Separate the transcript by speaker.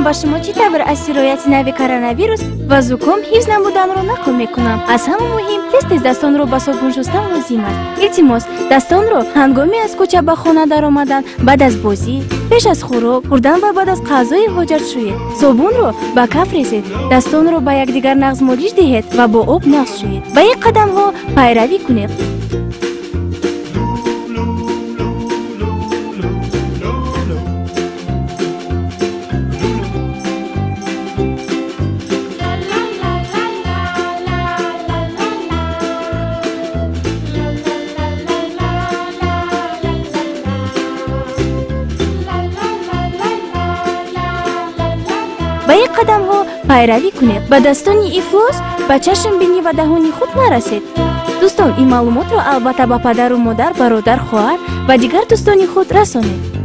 Speaker 1: ман ба шумо чӣ тавр аз сирояти нави коронавирус ва зуком ҳифз намуданро наком мекунам. Аз ҳама муҳим, тез-тез дастонро ба собун шустан лозим аст. Илтимос, дастонро ҳангоми аз кӯча ба хона даромадан, баъд аз бозӣ, пеш аз хӯрок хӯрдан ва баъд аз ғазои ҳоҷат шӯед. Собунро ба каф резед, дастонро ба якдигар нағз молиш диҳед ва бо об нағз шӯед. Ба ин қадамҳо пайравӣ кунед. ба ин қадамҳо пайравӣ кунед. Ба dastoни ифлос ба чашмбинӣ ва даҳони худ нарасед. дӯстон, ин маълумотро албатта ба падару модар, бародар, хоҳар ва дигар дӯстони худ расонед.